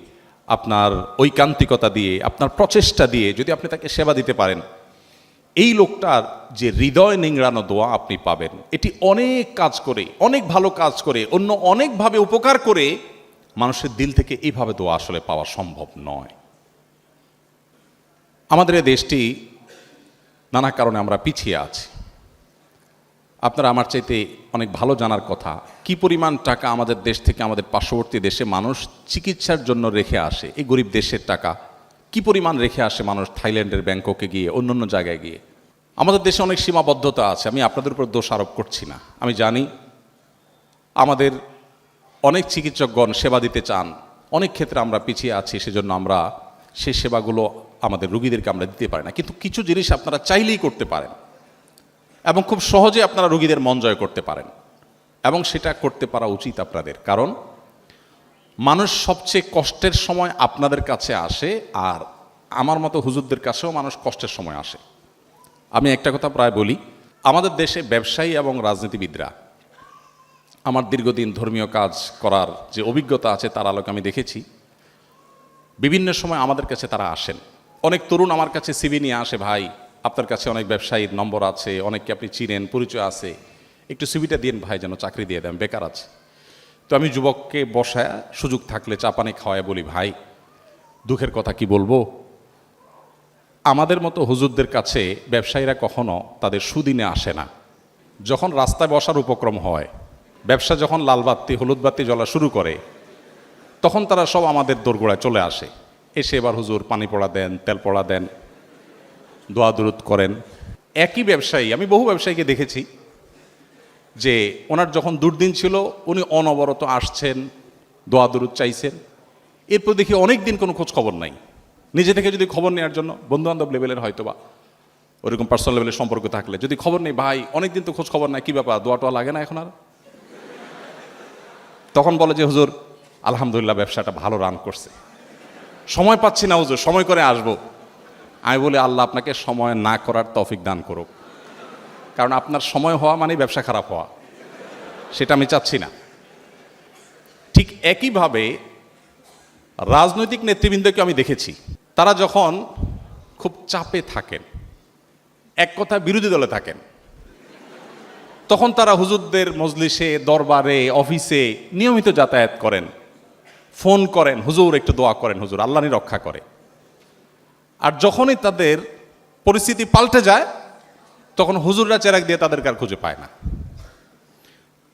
আপনার ঐকান্তিকতা দিয়ে, আপনার প্রচেষ্টা দিয়ে যদি আপনি তাকে সেবা দিতে পারেন, এই লোকটার যে হৃদয় নিংড়ানো দোয়া আপনি পাবেন, এটি অনেক কাজ করে, অনেক ভালো কাজ করে, অন্য অনেকভাবে উপকার করে মানুষের দিল থেকে এইভাবে দোয়া আসলে পাওয়া সম্ভব নয়। আমাদের এই দেশটি নানা কারণে আমরা পিছিয়ে আছি। আপনারা আমার চাইতে অনেক ভালো জানার কথা, কি পরিমাণ টাকা আমাদের দেশ থেকে আমাদের পার্শ্ববর্তী দেশে মানুষ চিকিৎসার জন্য রেখে আসে। এই গরিব দেশের টাকা কি পরিমাণ রেখে আসে মানুষ থাইল্যান্ডের ব্যাংককে গিয়ে, অন্যান্য জায়গায় গিয়ে। আমাদের দেশে অনেক সীমাবদ্ধতা আছে, আমি আপনাদের উপর দোষ আরোপ করছি না। আমি জানি আমাদের অনেক চিকিৎসকগণ সেবা দিতে চান, অনেক ক্ষেত্রে আমরা পিছিয়ে আছি, সেজন্য আমরা সেই সেবাগুলো আমাদের রোগীদেরকে আমরা দিতে পারি না। কিন্তু কিছু জিনিস আপনারা চাইলেই করতে পারেন এবং খুব সহজে আপনারা রোগীদের মন জয় করতে পারেন, এবং সেটা করতে পারা উচিত আপনাদের। কারণ মানুষ সবচেয়ে কষ্টের সময় আপনাদের কাছে আসে, আর আমার মতো হুজুরদের কাছেও মানুষ কষ্টের সময় আসে। আমি একটা কথা প্রায় বলি, আমাদের দেশে ব্যবসায়ী এবং রাজনীতিবিদরা, আমার দীর্ঘদিন ধর্মীয় কাজ করার যে অভিজ্ঞতা আছে তার আলোকে আমি দেখেছি, বিভিন্ন সময় আমাদের কাছে তারা আসেন। অনেক তরুণ আমার কাছে সিভি নিয়ে আসে, ভাই আপনার কাছে অনেক ব্যবসায়ীর নম্বর আছে, অনেককে আপনি চিনেন, পরিচয় আছে, একটু সিভিটা দিন ভাই, যেন চাকরি দিয়ে দেন, বেকার আছে। তো আমি যুবককে বসায় সুযোগ থাকলে চা পানি খাওয়ায় বলি, ভাই দুঃখের কথা কি বলবো, আমাদের মতো হুজুরদের কাছে ব্যবসায়ীরা কখনো তাদের সুদিনে আসে না। যখন রাস্তায় বসার উপক্রম হয়, ব্যবসা যখন লাল বাতি হলুদ বাতি জ্বলা শুরু করে, তখন তারা সব আমাদের দোরগোড়ায় চলে আসে, এসে এবার হুজুর পানি পড়া দেন, তেল পড়া দেন, দোয়া দুরুদ করেন। একই ব্যবসায়ী, আমি বহু ব্যবসায়ীকে দেখেছি যে ওনার যখন দুর্দিন ছিল উনি অনবরত আসছেন, দোয়া দুরুদ চাইছেন, এরপর দেখি অনেক দিন কোনো খোঁজ খবর নাই। নিজে থেকে যদি খবর নেওয়ার জন্য বন্ধুবান্ধব লেভেলের হয়তো বা ওরকম পার্সোনাল লেভেলের সম্পর্ক থাকলে যদি খবর নেই, ভাই অনেক দিন তো খোঁজ খবর নাই, কী ব্যাপার, দোয়া টোয়া লাগে না এখন আর? তখন বলে যে হুজুর আলহামদুলিল্লাহ ব্যবসাটা ভালো রান করছে, সময় পাচ্ছি না হুজুর, সময় করে আসবো। আমি বলি আল্লাহ আপনাকে সময় না করার তৌফিক দান করুক, কারণ আপনার সময় হওয়া মানে ব্যবসা খারাপ হওয়া, সেটা আমি চাচ্ছি না। ঠিক একইভাবে রাজনৈতিক নেতৃবৃন্দকে আমি দেখেছি, তারা যখন খুব চাপে থাকেন, এক কথা বিরোধী দলে থাকেন, তখন তারা হুজুরদের মজলিসে, দরবারে, অফিসে নিয়মিত যাতায়াত করেন, ফোন করেন, হুজুর একটু দোয়া করেন, হুজুর আল্লাহই রক্ষা করে। আর যখনই তাদের পরিস্থিতি পাল্টে যায়, তখন হুজুররা চেরাক দিয়ে তাদেরকে আর খুঁজে পায় না।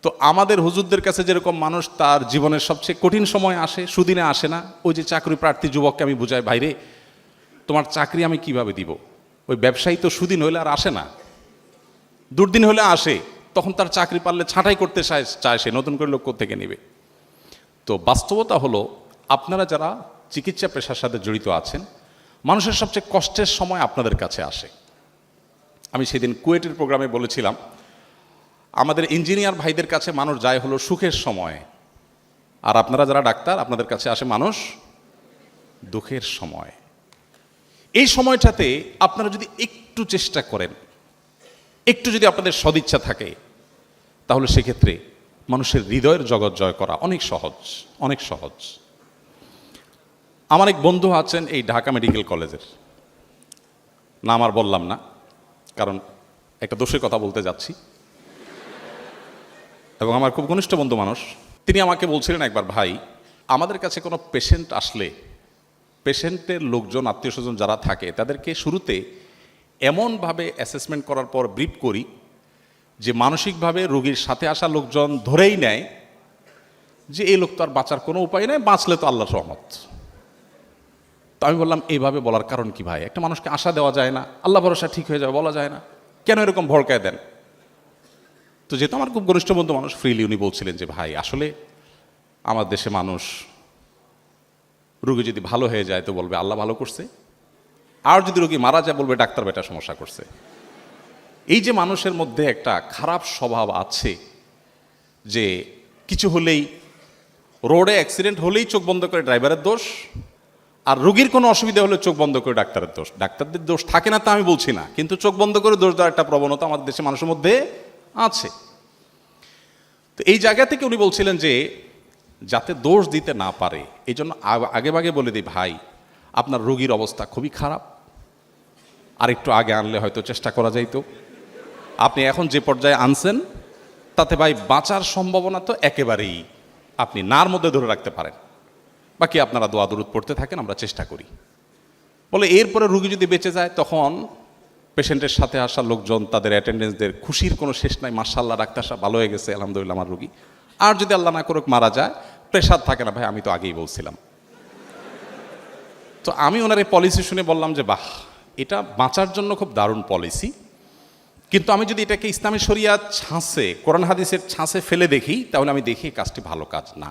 তো আমাদের হুজুরদের কাছে যেরকম মানুষ তার জীবনের সবচেয়ে কঠিন সময় আসে, সুদিনে আসে না। ওই যে চাকরি প্রার্থী যুবককে আমি বুঝাই, ভাইরে তোমার চাকরি আমি কিভাবে দিব, ওই ব্যবসায়ী তো সুদিন হইলে আর আসে না, দুর্দিন হলে আসে, তখন তার চাকরি পারলে ছাঁটাই করতে চায়, সে নতুন করে লোক থেকে নেবে। তো বাস্তবতা হলো, আপনারা যারা চিকিৎসা পেশার সাথে জড়িত আছেন, মানুষের সবচেয়ে কষ্টের সময় আপনাদের কাছে আসে। আমি সেদিন কুয়েটের প্রোগ্রামে বলেছিলাম, আমাদের ইঞ্জিনিয়ার ভাইদের কাছে মানুষ যায় হলো সুখের সময়, আর আপনারা যারা ডাক্তার, আপনাদের কাছে আসে মানুষ দুঃখের সময়। এই সময়টাতে আপনারা যদি একটু চেষ্টা করেন, একটু যদি আপনাদের সদিচ্ছা থাকে, তাহলে সেক্ষেত্রে মানুষের হৃদয়ের জগৎ জয় করা অনেক সহজ, অনেক সহজ। আমার এক বন্ধু আছেন এই ঢাকা মেডিকেল কলেজের, নাম আর বললাম না, কারণ একটা দোষের কথা বলতে যাচ্ছি, এবং আমার খুব ঘনিষ্ঠ বন্ধু মানুষ। তিনি আমাকে বলছিলেন একবার, ভাই আমাদের কাছে কোনো পেশেন্ট আসলে পেশেন্টের লোকজন, আত্মীয় স্বজন যারা থাকে তাদেরকে শুরুতে এমনভাবে অ্যাসেসমেন্ট করার পর ব্রিফ করি যে মানসিকভাবে রোগীর সাথে আসা লোকজন ধরেই নেয় যে এই লোক তো আর বাঁচার কোনো উপায় নেই, বাঁচলে তো আল্লাহর রহমত। তো আমি বললাম, এইভাবে বলার কারণ কি ভাই? একটা মানুষকে আশা দেওয়া যায় না, আল্লাহ ভরসা ঠিক হয়ে যাবে বলা যায় না, কেন এরকম ভড়কায় দেন? তো যেহেতু আমার খুব ঘনিষ্ঠ বন্ধু মানুষ, ফ্রিলি উনি বলছিলেন যে ভাই আসলে আমার দেশে মানুষ রোগী যদি ভালো হয়ে যায় তো বলবে আল্লাহ ভালো করছে, আর যদি রোগী মারা যায় বলবে ডাক্তার বেটা সমস্যা করছে। এই যে মানুষের মধ্যে একটা খারাপ স্বভাব আছে যে কিছু হলেই, রোডে অ্যাক্সিডেন্ট হলেই চোখ বন্ধ করে ড্রাইভারের দোষ, আর রোগীর কোনো অসুবিধা হলে চোখ বন্ধ করে ডাক্তারের দোষ। ডাক্তারদের দোষ থাকে না তা আমি বলছি না, কিন্তু চোখ বন্ধ করে দোষ দেওয়ার একটা প্রবণতা আমাদের দেশে মানুষের মধ্যে আছে। তো এই জায়গা থেকে উনি বলছিলেন যে যাতে দোষ দিতে না পারে এই জন্য আগেভাগে বলে দিই, ভাই আপনার রোগীর অবস্থা খুবই খারাপ, আর একটু আগে আনলে হয়তো চেষ্টা করা যাইতো, আপনি এখন যে পর্যায়ে আনছেন তাতে ভাই বাঁচার সম্ভাবনা তো একেবারেই আপনি নার মধ্যে ধরে রাখতে পারেন, বাকি আপনারা দোয়া দরুদ পড়তে থাকেন, আমরা চেষ্টা করি। বলে এরপরে রুগী যদি বেঁচে যায় তখন পেশেন্টের সাথে আসা লোকজন, তাদের অ্যাটেন্ডেন্সদের খুশির কোনো শেষ নাই, মাশাআল্লাহ ডাক্তার সাহেব ভালো হয়ে গেছে, আলহামদুলিল্লাহ আমার রুগী। আর যদি আল্লাহ না করুক মারা যায়, প্রেশার থাকে না, ভাই আমি তো আগেই বলছিলাম। তো আমি ওনার এই পলিসি শুনে বললাম যে বাহ, এটা বাঁচার জন্য খুব দারুণ পলিসি, কিন্তু আমি যদি এটাকে ইসলামী শরিয়াত ছাঁচে, কোরআন হাদিসের ছাঁচে ফেলে দেখি, তাহলে আমি দেখি কাজটি ভালো কাজ না।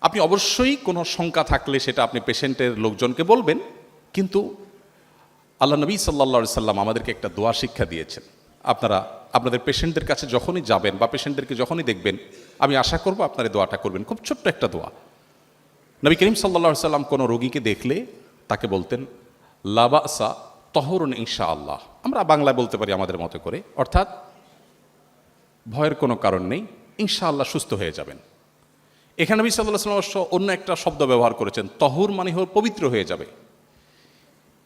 আপনি অবশ্যই কোনো শঙ্কা থাকলে সেটা আপনি পেশেন্টের লোকজনকে বলবেন, কিন্তু আল্লাহ নবী সাল্লাল্লাহু সাল্লাম আমাদেরকে একটা দোয়া শিক্ষা দিয়েছেন। আপনারা আপনাদের পেশেন্টদের কাছে যখনই যাবেন বা পেশেন্টদেরকে যখনই দেখবেন, আমি আশা করব আপনারা দোয়াটা করবেন, খুব ছোট্ট একটা দোয়া। নবী করিম সাল্লাল্লাহু সাল্লাম কোনো রোগীকে দেখলে তাকে বলতেন লা বাসা তহরুন ইনশাআল্লাহ। আমরা বাংলায় বলতে পারি আমাদের মতো করে, অর্থাৎ ভয়ের কোনো কারণ নেই, ইনশাআল্লাহ সুস্থ হয়ে যাবেন। এখানে নবী সাল্লাল্লাহু আলাইহি ওয়াসাল্লাম অন্য একটা শব্দ ব্যবহার করেছেন, তহুর মানে হল পবিত্র হয়ে যাবে।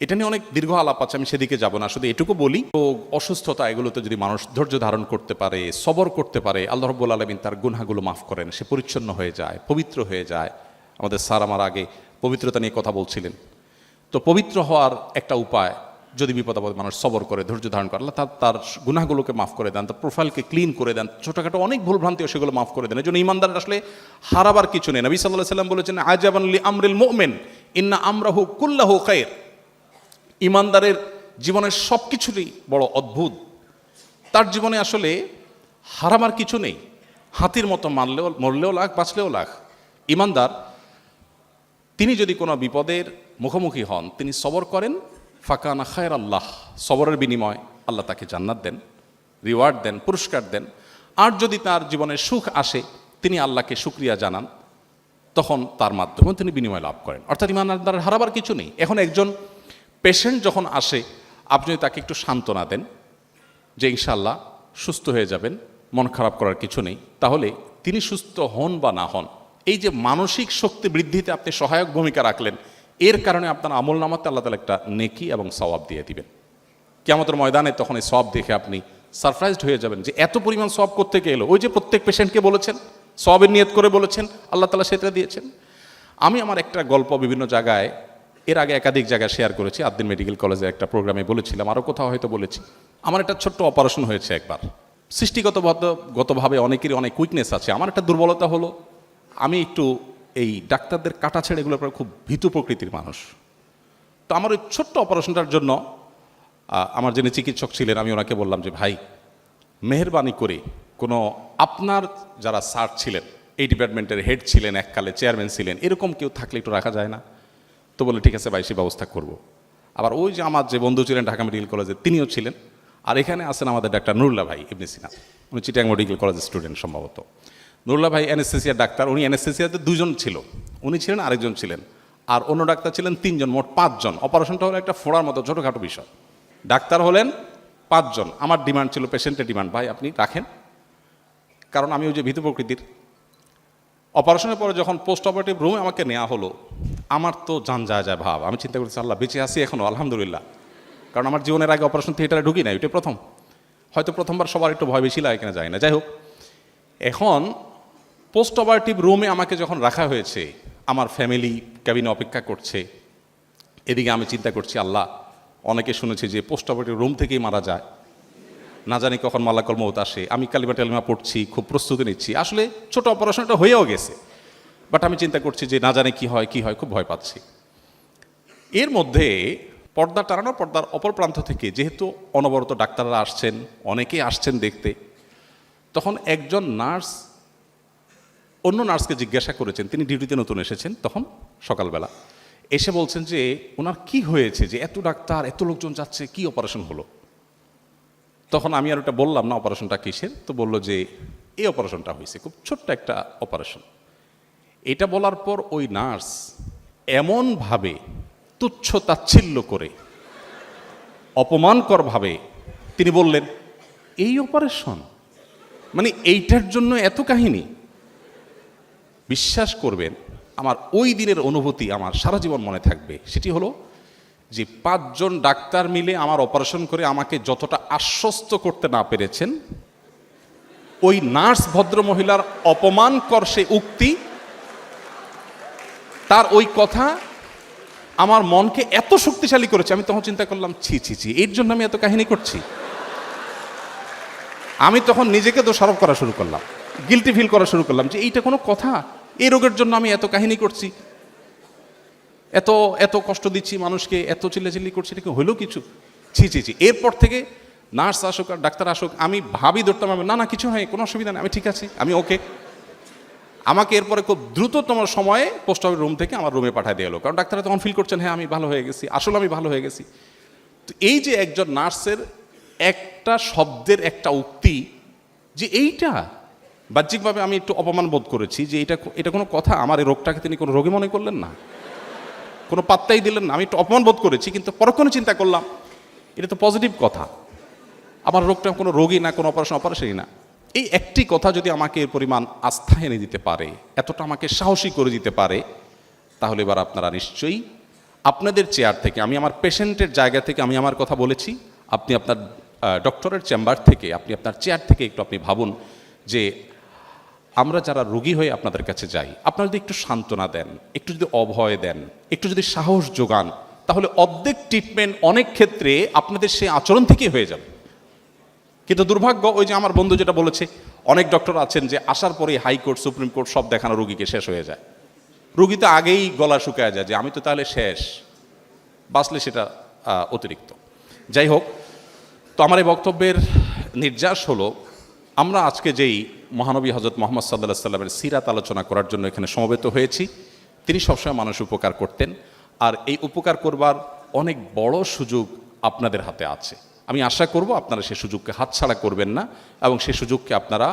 এটা নিয়ে অনেক দীর্ঘ আলাপ আছে, আমি সেদিকে যাব না, শুধু এটুকু বলি, রোগ অসুস্থতা এগুলোতে যদি মানুষ ধৈর্য ধারণ করতে পারে, সবর করতে পারে, আল্লাহ রাব্বুল আলামিন তার গুনাহগুলো মাফ করেন, সে পরিচ্ছন্ন হয়ে যায়, পবিত্র হয়ে যায়। আমাদের স্যার আমার আগে পবিত্রতা নিয়ে কথা বলছিলেন। তো পবিত্র হওয়ার একটা উপায়, যদি বিপদ আপদে মানুষ সবর করে, ধৈর্য ধারণ করে, আল্লাহ তার গুনাহগুলোকে মাফ করে দেন, তার প্রোফাইলকে ক্লিন করে দেন, ছোটোখাটো অনেক ভুলভ্রান্তিও সেগুলো মাফ করে দেন। এই জন্য ইমানদার আসলে হারাবার কিছু নেই। নবী সাল্লাল্লাহু আলাইহি ওয়াসাল্লাম বলেছেন আজাবান লি আমরিল মুমিন ইন্না আমরাহু কুল্লাহু খায়র। ইমানদারের জীবনের সব কিছুরই বড় অদ্ভুত, তার জীবনে আসলে হারাবার কিছু নেই। হাতির মতো মরলেও লাখ, বাঁচলেও লাখ। ইমানদার তিনি যদি কোনো বিপদের মুখোমুখি হন, তিনি সবর করেন, ফাকানা খায়র আল্লাহ, সবরের বিনিময় আল্লাহ তাকে জান্নাত দেন, রিওয়ার্ড দেন, পুরস্কার দেন। আর যদি তার জীবনে সুখ আসে, তিনি আল্লাহকে শুকরিয়া জানান, তখন তার মাধ্যমে তিনি বিনিময় লাভ করেন। অর্থাৎ ইমানদারের হারাবার কিছু নেই। এখন একজন পেশেন্ট যখন আসে, আপনি যদি তাকে একটু সান্ত্বনা দেন যে ইনশাআল্লাহ সুস্থ হয়ে যাবেন, মন খারাপ করার কিছু নেই, তাহলে তিনি সুস্থ হন বা না হন, এই যে মানসিক শক্তি বৃদ্ধিতে আপনি সহায়ক ভূমিকা রাখলেন, এর কারণে আপনার আমল নামাতে আল্লাহ তাআলা একটা নেকি এবং সওয়াব দিয়ে দিবেন। কিয়ামতের ময়দানে তখন এই সওয়াব দেখে আপনি সারপ্রাইজড হয়ে যাবেন যে এত পরিমাণ সওয়াব কোত্থেকে এলো। ওই যে প্রত্যেক পেশেন্টকে বলেছেন, সওয়াবের নিয়ত করে বলেছেন, আল্লাহ তাআলা সেটা দিয়েছেন। আমি আমার একটা গল্প বিভিন্ন জায়গায়, এর আগে একাধিক জায়গায় শেয়ার করেছি, আদ্দিন মেডিকেল কলেজের একটা প্রোগ্রামে বলেছিলাম, আরও কোথাও হয়তো বলেছি। আমার একটা ছোট্ট অপারেশন হয়েছে একবার। সৃষ্টিগতভাবে অনেকেরই অনেক উইকনেস আছে। আমার একটা দুর্বলতা হলো, আমি একটু এই ডাক্তারদের কাটা ছেড়ে এগুলোর পর খুব ভীতু প্রকৃতির মানুষ। তো আমার ওই ছোট্ট অপারেশনটার জন্য আমার যিনি চিকিৎসক ছিলেন, আমি ওনাকে বললাম যে ভাই মেহেরবানি করে কোনো আপনার যারা স্যার ছিলেন, এই ডিপার্টমেন্টের হেড ছিলেন, এককালে চেয়ারম্যান ছিলেন, এরকম কেউ থাকলে একটু রাখা যায় না? তো বলে ঠিক আছে ভাই, সে ব্যবস্থা করব। আবার ওই যে আমার যে বন্ধু ছিলেন ঢাকা মেডিকেল কলেজে, তিনিও ছিলেন। আর এখানে আছেন আমাদের ডাক্তার নুরুল্লাহ ভাই ইবনে সিনা, উনি চিটাগাং মেডিকেল কলেজের স্টুডেন্ট সম্ভবত। নুরুল্লাহ ভাই অ্যানেস্থেসিয়ার ডাক্তার, উনি অ্যানেস্থেসিয়াতে দুজন ছিল, উনি ছিলেন, আরেকজন ছিলেন, আর অন্য ডাক্তার ছিলেন তিনজন, মোট পাঁচজন। অপারেশনটা হলো একটা ফোড়ার মতো ছোটোখাটো বিষয়। ডাক্তার হলেন পাঁচজন। আমার ডিমান্ড ছিল, পেশেন্টের ডিমান্ড, ভাই আপনি রাখেন, কারণ আমি ওই যে ভীতু প্রকৃতির। অপারেশনের পরে যখন পোস্ট অপারেটিভ রুমে আমাকে নেওয়া হলো, আমার তো জান যায় যায় ভাব। আমি চিন্তা করছি আল্লাহ বেঁচে আছি এখনও, আলহামদুলিল্লাহ। কারণ আমার জীবনের আগে অপারেশন থিয়েটারে ঢুকি না, এটা প্রথম। হয়তো প্রথমবার সবার একটু ভয় বেশি লাগে কিনা যায় না, যাই হোক। এখন পোস্ট অপারেটিভ রুমে আমাকে যখন রাখা হয়েছে, আমার ফ্যামিলি ক্যাবিনে অপেক্ষা করছে, এদিকে আমি চিন্তা করছি আল্লাহ, অনেকে শুনেছে যে পোস্ট অপারেটিভ রুম থেকেই মারা যায়, না জানি কখন মালাকুল মউত আসে। আমি কালিমা টালিমা পড়ছি, খুব প্রস্তুতি নিচ্ছি। আসলে ছোট অপারেশনটা হয়েও গেছে, বাট আমি চিন্তা করছি যে না জানি কি হয়, খুব ভয় পাচ্ছি। এর মধ্যে পর্দা টানানো, পর্দার অপর প্রান্ত থেকে যেহেতু অনবরত ডাক্তাররা আসছেন, অনেকেই আসছেন দেখতে, তখন একজন নার্স অন্য নার্সকে জিজ্ঞাসা করেছেন, তিনি ডিউটিতে নতুন এসেছেন তখন সকালবেলা, এসে বলছেন যে ওনার কি হয়েছে, যে এত ডাক্তার এত লোকজন যাচ্ছে, কি অপারেশন হলো? তখন আমি আর ওটা বললাম না অপারেশনটা কিসের, তো বলল যে এই অপারেশনটা হয়েছে, খুব ছোট্ট একটা অপারেশন। এটা বলার পর ওই নার্স এমনভাবে তুচ্ছ তাচ্ছিল্য করে, অপমানকরভাবে তিনি বললেন, এই অপারেশন মানে এইটার জন্য এত কাহিনী? বিশ্বাস করবেন, আমার ওই দিনের অনুভূতি আমার সারা জীবন মনে থাকবে। সেটি হলো যে 5 জন ডাক্তার মিলে আমার অপারেশন করে আমাকে যতটা আশ্বস্ত করতে না পেরেছেন, ওই নার্স ভদ্রমহিলার অপমানকর সে উক্তি, তার ওই কথা আমার মনকে এত শক্তিশালী করেছে। আমি তখন চিন্তা করলাম, ছি ছি ছি, এর জন্য আমি এত কাহিনী করছি। আমি তখন নিজেকে দোষারোপ করা শুরু করলাম, গিলটি ফিল করা শুরু করলাম যে এইটা কোনো কথা, এই রোগের জন্য আমি এত কাহিনী করছি, এত এত কষ্ট দিচ্ছি মানুষকে, এত চিল্লাচিল্লি করছি, এটা কি হলো কিছু? ছি ছি ছি। এরপর থেকে নার্স আসুক আর ডাক্তার আসুক, আমি ভাবি ধরতাম, আমি না কিছু হয়, কোনো অসুবিধা নেই, আমি ঠিক আছি, আমি ওকে। আমাকে এরপরে খুব দ্রুততম সময়ে পোস্ট অফিস রুম থেকে আমার রুমে পাঠিয়ে দিয়ে এলো, কারণ ডাক্তাররা তখন ফিল করছেন হ্যাঁ আমি ভালো হয়ে গেছি, আসলে আমি ভালো হয়ে গেছি। তো এই যে একজন নার্সের একটা শব্দের একটা উক্তি, যে এইটা বাহ্যিকভাবে আমি একটু অপমান বোধ করেছি, যে এটা কোনো কথা? আমার এই রোগটাকে তিনি কোনো রোগী মনে করলেন না, কোনো পাত্তাই দিলেন না। আমি একটু অপমান বোধ করেছি, কিন্তু পরক্ষণে চিন্তা করলাম এটা তো পজিটিভ কথা, আমার রোগটা কোনো রোগী না, কোনো অপারেশনই না। এই একটি কথা যদি আমাকে এর পরিমাণ আস্থা এনে দিতে পারে, এতটা আমাকে সাহসী করে দিতে পারে, তাহলে এবার আপনারা নিশ্চয়ই আপনাদের চেয়ার থেকে, আমি আমার পেশেন্টের জায়গা থেকে আমি আমার কথা বলেছি, আপনি আপনার ডক্টরের চেম্বার থেকে, আপনি আপনার চেয়ার থেকে একটু আপনি ভাবুন যে আমরা যারা রোগী হয়ে আপনাদের কাছে যাই, আপনারা যদি একটু সান্ত্বনা দেন, একটু যদি অভয় দেন, একটু যদি সাহস যোগান, তাহলে অর্ধেক ট্রিটমেন্ট অনেক ক্ষেত্রে আপনাদের সেই আচরণ থেকেই হয়ে যাবে। কিন্তু দুর্ভাগ্য, ওই যে আমার বন্ধু যেটা বলেছে, অনেক ডক্টর আছেন যে আসার পরে হাইকোর্ট সুপ্রিম কোর্ট সব দেখানো রোগীকে শেষ হয়ে যায়, রোগী তো আগেই গলা শুকায় যায় যে আমি তো তাহলে শেষ, বাঁচলে সেটা অতিরিক্ত। যাই হোক, তো আমার এই বক্তব্যের নির্যাস হলো, আমরা আজকে যেই মহানবী হজরত মোহাম্মদ সাল্লাল্লাহু আলাইহি সাল্লামের সিরাত আলোচনা করার জন্য এখানে সমবেত হয়েছি, তিনি সবসময় মানুষ উপকার করতেন, আর এই উপকার করবার অনেক বড় সুযোগ আপনাদের হাতে আছে। আমি আশা করব আপনারা সেই সুযোগকে হাতছাড়া করবেন না, এবং সেই সুযোগকে আপনারা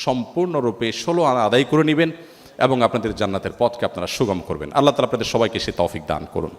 সম্পূর্ণরূপে 16 আনা আদায় করে নেবেন, এবং আপনাদের জান্নাতের পথকে আপনারা সুগম করবেন। আল্লাহ তাআলা আপনাদের সবাইকে সে তৌফিক দান করুন।